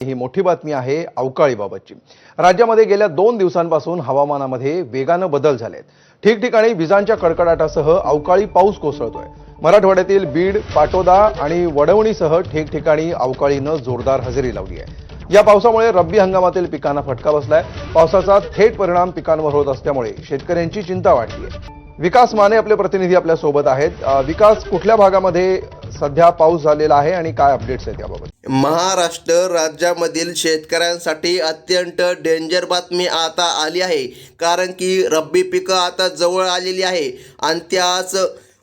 ही मोठी बातमी आहे अवकाळीबाबतची। राज्यामध्ये गेल्या 2 दिवसांपासून हवामानामध्ये वेगानं बदल झालेत। ठिकठिकाणी विजांच्या कडकडाटासह अवकाळी पाऊस कोसळतोय। मराठवाड्यातील बीड, पाटोदा आणि वडवणीसह ठिकठिकाणी अवकाळीनं जोरदार हजेरी लावली आहे। या पावसामुळे रब्बी हंगामातील पिकांना फटका बसलाय। पावसाचा थेट परिणाम पिकांवर होत असल्यामुळे शेतकऱ्यांची चिंता वाढली आहे। विकास माने आपले प्रतिनिधी आपल्या सोबत आहेत। विकास, कुठल्या भागामध्ये सध्या पाऊस झालेला आहे आणि काय अपडेट्स आहेत याबाबत? महाराष्ट्र राज्यामधील शेतकऱ्यांसाठी अत्यंत डेंजर बातमी आता आली आहे, कारण की रब्बी पिकं आता जवळ आलेली आहे आणि त्याच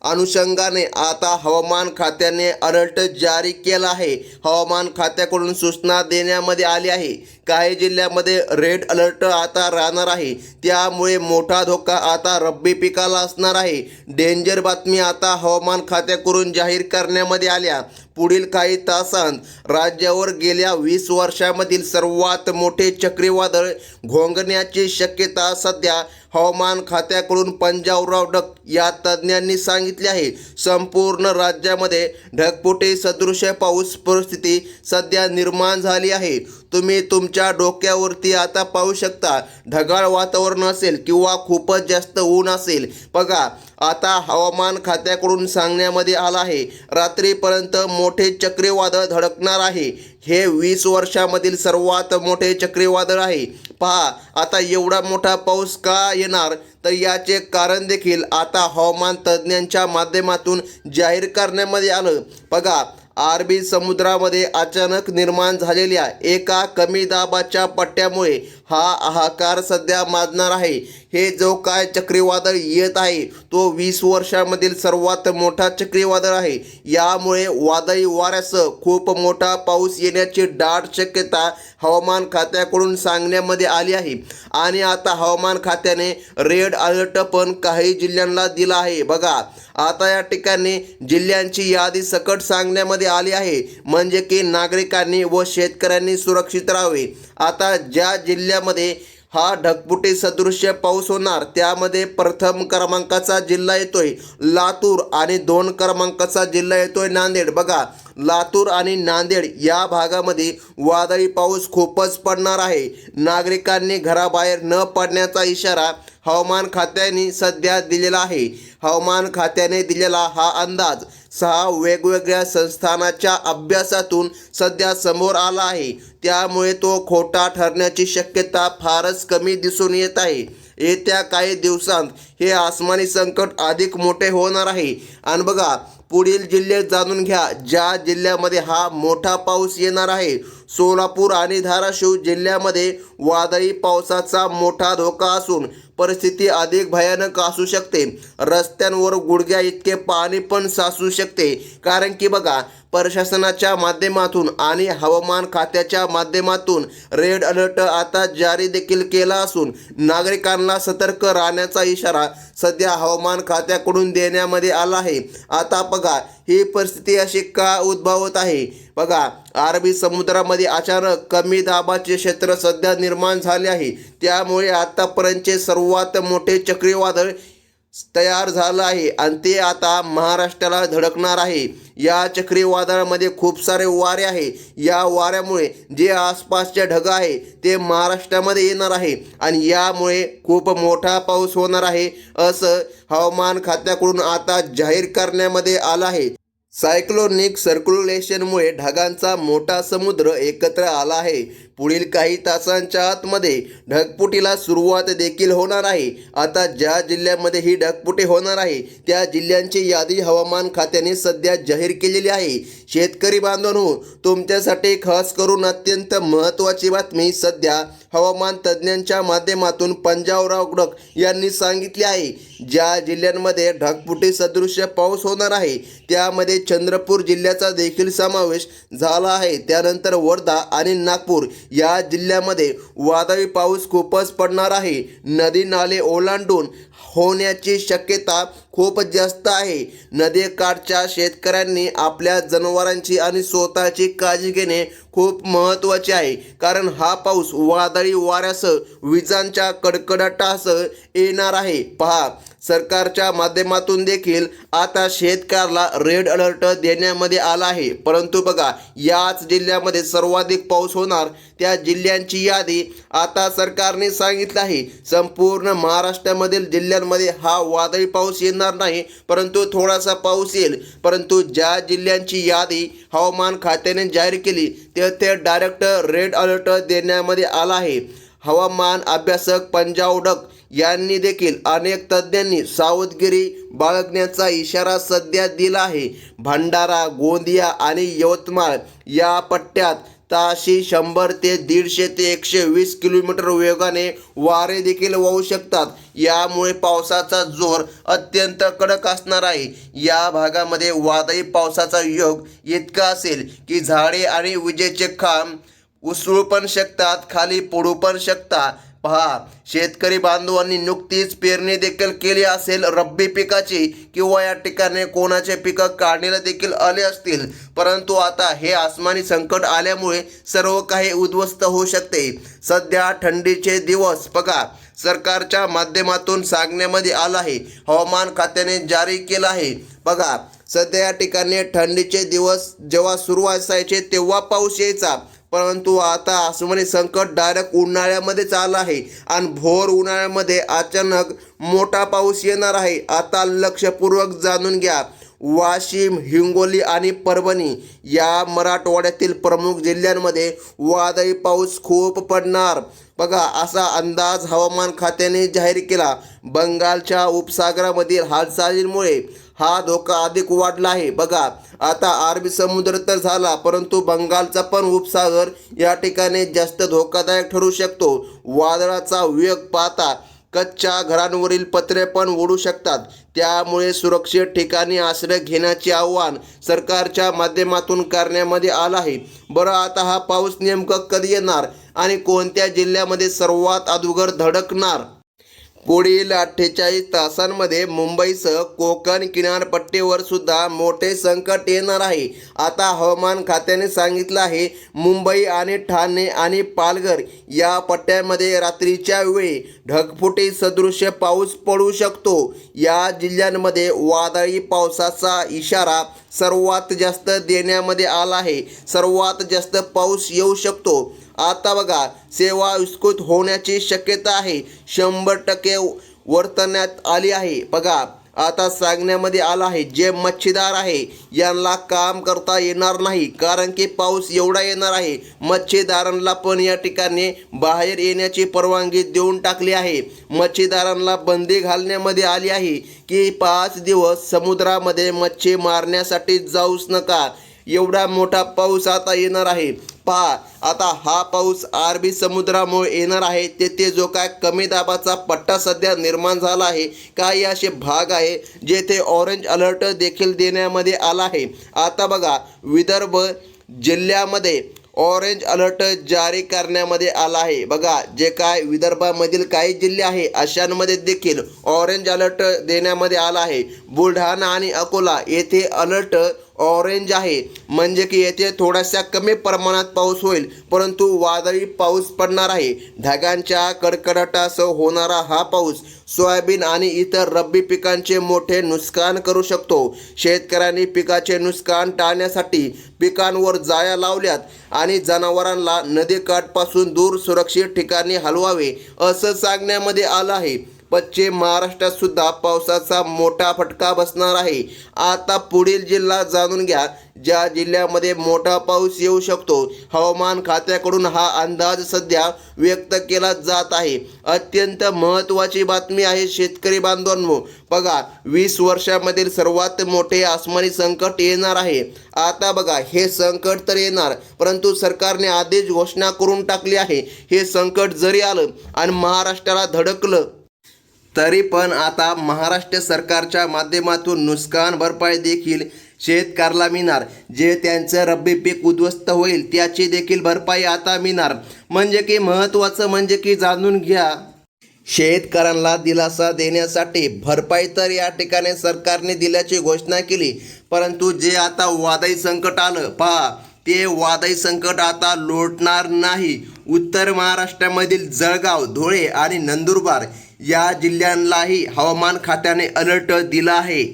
अनुषंगाने आता हवामान खात्याने अलर्ट जारी केला आहे। हवामान खात्याकडून सूचना देण्यामध्ये आली आहे। काही जिल्ह्यामध्ये रेड अलर्ट आता राहणार आहे, त्यामुळे मोठा धोका आता रब्बी पिकाला असणार आहे। डेंजर बातमी आता हवामान खात्याकडून जाहीर करण्यामध्ये आल्या। पुढील काही तासांत राज्यावर गेल्या 20 वर्षांमधील सर्वात मोठे चक्रीवादळ घोंगण्याची शक्यता सध्या हवामान खात्याकडून पंजाबराव डक या तज्ज्ञांनी सांगितले आहे। संपूर्ण राज्यामध्ये ढगफुटी सदृश्य पाऊस परिस्थिती सध्या निर्माण झाली आहे। तुम्ही तुमच्या डोक्यावरती आता पाहू शकता, ढगाळ वातावरण असेल किंवा खूपच जास्त ऊन असेल। बघा, आता हवामान खात्याकडून सांगण्यामध्ये आलं आहे, रात्रीपर्यंत मोठे चक्रीवादळ धडकणार आहे। हे 20 वर्षामधील सर्वात मोठे चक्रीवादळ आहे। पहा, आता एवढा मोठा पाऊस का येणार, तर याचे कारण देखील आता हवामान तज्ज्ञांच्या माध्यमातून जाहीर करण्यामध्ये आलं। बघा, अरबी समुद्रामध्ये अचानक निर्माण झालेल्या एका कमी दाबाच्या पट्ट्यामुळे हा हाहाकार सध्या माजणार आहे। हे जो काय चक्रीवादळ येत आहे तो 20 वर्षांमधील सर्वात मोठा चक्रीवादळ आहे। यामुळे वादळी वाऱ्यासह खूप मोठा पाऊस येण्याची दाट शक्यता हवामान खात्याकडून सांगण्यामध्ये आली आहे। आणि आता हवामान खात्याने रेड अलर्ट पण काही जिल्ह्यांना दिला आहे। बघा, आता या ठिकाणी जिल्ह्यांची यादी सकट सांगण्यामध्ये आली आहे, म्हणजे की नागरिकांनी व शेतकऱ्यांनी सुरक्षित राहावे। आता ज्या जिल्ह्यामध्ये हा ढगफुटी सदृश्य पाऊस होणार त्यामध्ये प्रथम क्रमांकाचा जिल्हा येतोय लातूर आणि 2 क्रमांकाचा जिल्हा येतोय नांदेड। बघा, लातूर आणि नांदेड या भागामध्ये वादळी पाऊस खूपच पडणार आहे। नागरिकांनी घराबाहेर न पडण्याचा इशारा हवामान खात्याने सध्या दिलेला आहे। हवामान खात्याने दिलेला हा अंदाज 6 वेगवेगळ्या संस्थानाच्या अभ्यासातून सध्या समोर आला आहे, त्यामुळे तो खोटा ठरण्याची शक्यता फारच कमी दिसून येत आहे। येत्या काही दिवसांत हे आसमानी संकट अधिक मोठे होणार आहे। आणि बघा, पुढील जिल्हे जाणून घ्या ज्या जिल्ह्यामध्ये हा मोठा पाऊस येणार आहे। सोलापूर आणि धाराशिव जिल्ह्यामध्ये वादळी पावसाचा मोठा धोका असून परिस्थिती अधिक भयानक असू शकते। रस्त्यांवर गुडघ्या इतके पाणी पण साचू शकते, कारण की बघा, प्रशासनाच्या माध्यमातून आणि हवामान खात्याच्या माध्यमातून रेड अलर्ट आता जारी देखील केला असून नागरिकांना सतर्क राहण्याचा इशारा सध्या हवामान खात्याकडून देण्यामध्ये आला आहे। आता बघा, ही परिस्थिती अशी का उद्भवत आहे? बघा, अरबी समुद्रामध्ये अचानक कमी दाबाचे क्षेत्र सध्या निर्माण झाले आहे, त्यामुळे आतापर्यंतचे सर्वात मोठे चक्रीवादळ तयार झालं आहे आणि ते आता महाराष्ट्राला धडकणार आहे। या चक्रीवादळामध्ये खूप सारे वारे आहे। या वाऱ्यामुळे जे आसपासचे ढग आहे ते महाराष्ट्रामध्ये येणार आहे आणि यामुळे खूप मोठा पाऊस होणार आहे, असं हवामान खात्याकडून आता जाहीर करण्यामध्ये आलं आहे। सायक्लोनिक सर्क्युलेशनमुळे ढगांचा मोठा समुद्र एकत्र आला आहे। पुढील काही तासांच्या आतमध्ये ढगफुटीला सुरुवात देखील होणार आहे। आता ज्या जिल्ह्यामध्ये ही ढगफुटी होणार आहे त्या जिल्ह्यांची यादी हवामान खात्याने सध्या जाहीर केलेली आहे। शेतकरी बांधवांनो, तुमच्यासाठी खास करून अत्यंत महत्त्वाची बातमी सध्या हवामान तज्ज्ञांच्या माध्यमातून पंजाबराव डक यांनी सांगितले आहे। ज्या जिल्ह्यांमध्ये ढगफुटी सदृश्य पाऊस होणार आहे त्यामध्ये चंद्रपूर जिल्ह्याचा देखील समावेश झाला आहे। त्यानंतर वर्धा आणि नागपूर या जिल्ह्यामध्ये वादळी पाऊस खूपच पडणार आहे। नदी नाले ओलांडून होण्याची शक्यता खूप जास्त आहे. नदीकाठच्या शेतकऱ्यांनी आपल्या जनावरांची आणि स्वतःची काळजी घेणे खूप महत्त्वाचे आहे, कारण हा पाऊस वादळी वाऱ्यासह विजांच्या कडकडाटासह येणार आहे. पहा, सरकारच्या माध्यमातून देखील आता शेतकऱ्याला रेड अलर्ट देण्यामध्ये आला आहे. परंतु बघा, याच जिल्ह्यामध्ये सर्वाधिक पाऊस होणार त्या जिल्ह्यांची यादी आता सरकारने सांगितलं आहे. संपूर्ण महाराष्ट्रामधील जिल्ह्यांमध्ये हा वादळी पाऊस येणार नाही, परंतु थोडासा पाऊस येईल. परंतु ज्या जिल्ह्यांची यादी हवामान खात्याने जाहीर केली ते डायरेक्ट रेड अलर्ट देण्यामध्ये आला आहे. हवामान अभ्यासक पंजाब डक यांनी देखील अनेक तज्ज्ञांनी सावधगिरी बाळगण्याचा इशारा सध्या दिला आहे. भंडारा, गोंदिया आणि यवतमाळ या पट्ट्यात ताशी 100 ते 150 ते 120 किलोमीटर वेगाने वारे देखील वाहू शकतात. यामुळे पावसाचा जोर अत्यंत कडक असणार आहे. या भागामध्ये वादळी पावसाचा योग इतका असेल की झाडे आणि विजेचे खांब उसळू पण शकतात, खाली पडू पण शकतात. पहा, शेतकरी बांधवांनी नुकतीच पेरणी देखील केली असेल रब्बी पिकाची, किंवा या ठिकाणी कोणाचे पिकं काढणीला देखील आले असतील. परंतु आता हे आसमानी संकट आल्यामुळे सर्व काही उद्ध्वस्त होऊ शकते. सध्या थंडीचे दिवस बघा, सरकारच्या माध्यमातून सांगण्यामध्ये आलं आहे, हवामान खात्याने जारी केलं आहे. बघा, सध्या या ठिकाणी थंडीचे दिवस जेव्हा सुरू असायचे तेव्हा पाऊस यायचा, परंतु आता आसमानी संकट डायरेक्ट उन्हाळ्यामध्येच आलं आहे आणि भोर उन्हाळ्यामध्ये अचानक मोठा पाऊस येणार आहे. आता लक्षपूर्वक जाणून घ्या. वाशिम, हिंगोली आणि परभणी या मराठवाड्यातील प्रमुख जिल्ह्यांमध्ये वादळी पाऊस खूप पडणार. बघा, असा अंदाज हवामान खात्याने जाहीर केला. बंगालच्या उपसागरामधील हालचालींमुळे हा धोका अधिक वाढला आहे. बघा, आता अरबी समुद्र तर झाला, परंतु बंगालचा पण उपसागर या ठिकाणी जास्त धोकादायक ठरू शकतो. वादळाचा वेग पाहता कच्च्या घरांवरील पत्रे पण उडू शकतात. त्यामुळे सुरक्षित ठिकाणी आश्रय घेण्याचे आवाहन सरकारच्या माध्यमातून करण्यामध्ये आलं आहे. बरं, आता हा पाऊस नेमकं कधी येणार आणि कोणत्या जिल्ह्यामध्ये सर्वात अगोदर धडकणार? पुढील 48 तासांमध्ये मुंबईसह कोकण किनारपट्टीवर सुद्धा मोठे संकट येणार आहे. आता हवामान खात्याने सांगितलं आहे, मुंबई आणि ठाणे आणि पालघर या पट्ट्यामध्ये रात्रीच्या वेळी ढगफुटी सदृश्य पाऊस पडू शकतो. या जिल्ह्यांमध्ये वादळी पावसाचा इशारा सर्वात जास्त देण्यामध्ये आला आहे. सर्वात जास्त पाऊस येऊ शकतो. आता बघा, सेवा विस्कळीत होण्याची शक्यता आहे, 100% वर्तवण्यात आली आहे. बघा, आता सांगण्यामध्ये आलं आहे, जे मच्छीदार आहे यांना काम करता येणार नाही, कारण की पाऊस एवढा येणार आहे. मच्छीदारांना पण या ठिकाणी बाहेर येण्याची परवानगी देऊन टाकली आहे. मच्छीदारांना बंदी घालण्यामध्ये आली आहे की 5 दिवस समुद्रामध्ये मच्छी मारण्यासाठी जाऊच नका. एवढा मोठा पाऊस आता येणार आहे. पहा, आता हा पाऊस अरबी समुद्रामुळे येणार आहे. तेथे जो काय कमी दाबाचा पट्टा सध्या निर्माण झाला आहे, काही असे भाग आहे जेथे ऑरेंज अलर्ट देखील देण्यामध्ये आला आहे. आता बघा, विदर्भ जिल्ह्यामध्ये ऑरेंज अलर्ट जारी करण्यामध्ये आला आहे. बघा, जे काय विदर्भामधील काही जिल्हे आहे अशांमध्ये देखील ऑरेंज अलर्ट देण्यामध्ये आला आहे. बुलढाणा आणि अकोला येथे अलर्ट ऑरेंज आहे, म्हणजे की येथे थोड्याशा कमी प्रमाणात पाऊस होईल, परंतु वादळी पाऊस पडणार आहे. ढगांच्या कडकडाटासह होणारा हा पाऊस सोयाबीन आणि इतर रब्बी पिकांचे मोठे नुकसान करू शकतो. शेतकऱ्यांनी पिकाचे नुकसान टाळण्यासाठी पिकांवर जाळ्या लावल्यात आणि जनावरांना नदीकाठपासून दूर सुरक्षित ठिकाणी हलवावे असं सांगण्यामध्ये आलं आहे. पश्चिम महाराष्ट्रात सुद्धा पावसाचा मोठा फटका बसणार आहे. आता पुढील जिल्हा जाणून घ्या, ज्या जिल्ह्यामध्ये मोठा पाऊस येऊ शकतो. हवामान खात्याकडून हा अंदाज सध्या व्यक्त केला जात आहे. अत्यंत महत्त्वाची बातमी आहे शेतकरी बांधवांनो. बघा, 20 वर्षामधील सर्वात मोठे आसमानी संकट येणार आहे. आता बघा, हे संकट तर येणार, परंतु सरकारने आधीच घोषणा करून टाकली आहे. हे संकट जरी आलं आणि महाराष्ट्राला धडकलं तरी पण आता महाराष्ट्र सरकारच्या माध्यमातून नुकसान भरपाई देखील शेतकऱ्याला मिळणार. जे त्यांचं रब्बी पीक उद्ध्वस्त होईल त्याची देखील भरपाई आता मिळणार. म्हणजे की महत्त्वाचं म्हणजे की जाणून घ्या, शेतकऱ्यांना दिलासा देण्यासाठी भरपाई तर या ठिकाणी सरकारने दिल्याची घोषणा केली, परंतु जे आता वादळी संकट आलं पहा, ते वादळी संकट आता लोटणार नाही. उत्तर महाराष्ट्रामधील जळगाव, धुळे आणि नंदुरबार या जिल्ह्यांनाही हवामान खात्याने अलर्ट दिला आहे.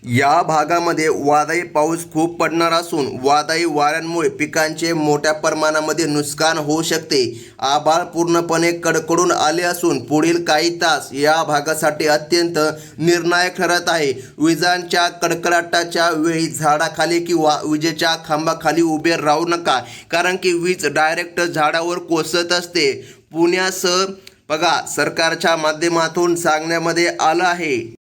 या भागामध्ये वादळी पाऊस खूप पडणार असून वादळी वाऱ्यांमुळे पिकांचे मोठ्या प्रमाणामध्ये नुकसान होऊ शकते. आभाळ पूर्णपणे कडकडून आले असून पुढील काही तास या भागासाठी अत्यंत निर्णायक ठरत आहे. विजांच्या कडकडाटाच्या वेळी झाडाखाली किंवा विजेच्या खांबाखाली उभे राहू नका, कारण की वीज डायरेक्ट झाडावर कोसळत असते. पुण्यासह बघा सरकारच्या माध्यमातून सांगण्यामध्ये आलं आहे.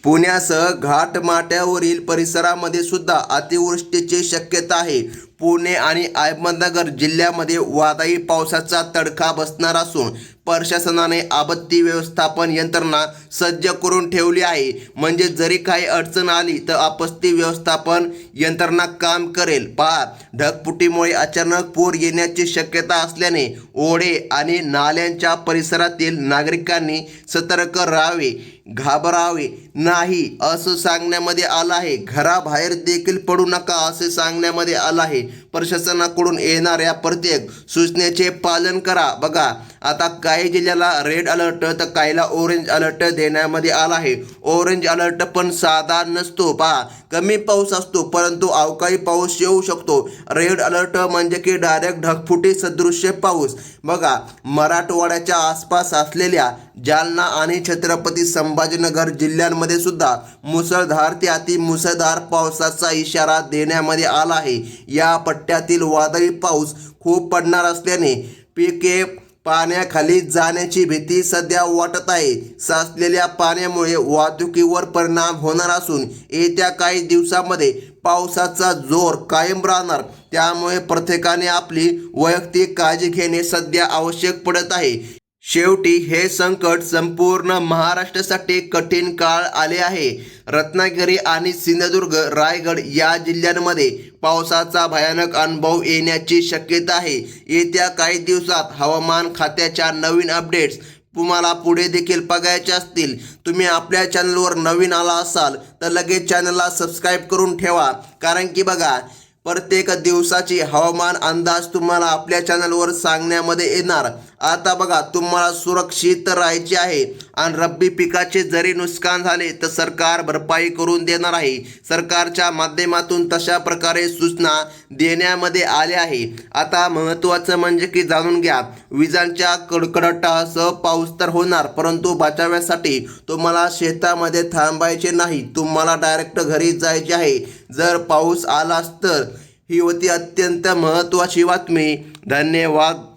पुण्यासह घाटमाथ्यावरील परिसरामध्ये सुद्धा अतिवृष्टीची शक्यता आहे. पुणे आणि अहमदनगर जिल्ह्यामध्ये वादळी पावसाचा तडका बसणार असून प्रशासनाने आपत्ती व्यवस्थापन यंत्रणा सज्ज करून ठेवली आहे. म्हणजे जरी काही अडचण आली तर आपत्ती व्यवस्थापन यंत्रणा काम करेल. पहा, ढगफुटीमुळे अचानक पूर येण्याची शक्यता असल्याने ओढे आणि नाल्यांच्या परिसरातील नागरिकांनी सतर्क राहावे, घाबरावे नाही असं सांगण्यामध्ये आलं आहे. घराबाहेर देखील पडू नका असे सांगण्यामध्ये आलं आहे. प्रशासनाकडून येणाऱ्या प्रत्येक सूचनेचे पालन करा. बघा, आता काही जिल्ह्याला रेड अलर्ट तर काहीला ऑरेंज अलर्ट देण्यामध्ये आला आहे. ऑरेंज अलर्ट पण साधा नसतो, पहा कमी पाऊस असतो, परंतु अवकाळी पाऊस येऊ शकतो. रेड अलर्ट म्हणजे की डायरेक्ट ढगफुटी सदृश्य पाऊस. बघा, मराठवाड्याच्या आसपास असलेल्या जालना आणि छत्रपती संभाजीनगर जिल्ह्यांमध्ये सुद्धा मुसळधार ते अतिमुसळधार पावसाचा इशारा देण्यामध्ये आला आहे. या पट्ट्यातील वादळी पाऊस खूप पडणार असल्याने पिके पाण्याखाली जाण्याची भीती सध्या वाटत आहे. साचलेल्या पाण्यामुळे वाहतुकीवर परिणाम होणार असून येत्या काही दिवसांमध्ये पावसाचा जोर कायम राहणार. त्यामुळे प्रत्येकाने आपली वैयक्तिक काळजी घेणे सध्या आवश्यक पडत आहे. शेवटी हे संकट संपूर्ण महाराष्ट्रासाठी कठीण काळ आले आहे. रत्नागिरी आणि सिंधुदुर्ग, रायगड या जिल्ह्यांमध्ये पावसाचा भयानक अनुभव येण्याची शक्यता आहे. येत्या काही दिवसात हवामान खात्याच्या नवीन अपडेट्स तुम्हाला पुढे देखील बघायचे असतील. तुम्ही आपल्या चॅनलवर नवीन आला असाल तर लगेच चॅनलला सबस्क्राईब करून ठेवा, कारण की बघा प्रत्येक दिवसाची हवामान अंदाज तुम्हाला आपल्या चॅनलवर सांगण्यामध्ये येणार. आता बघा, तुम्हाला सुरक्षित राहायचे आहे आणि रब्बी पिकाचे जरी नुकसान झाले तर सरकार भरपाई करून देणार आहे. सरकारच्या माध्यमातून तशा प्रकारे सूचना देण्यामध्ये आल्या आहे. आता महत्त्वाचं म्हणजे की जाणून घ्या, विजांच्या कडकडाटासह पाऊस तर होणार, परंतु बचावासाठी तुम्हाला शेतामध्ये थांबायचे नाही, तुम्हाला डायरेक्ट घरी जायचे आहे. जर पाऊस आलाच तर ही होती अत्यंत महत्त्वाची बातमी. धन्यवाद.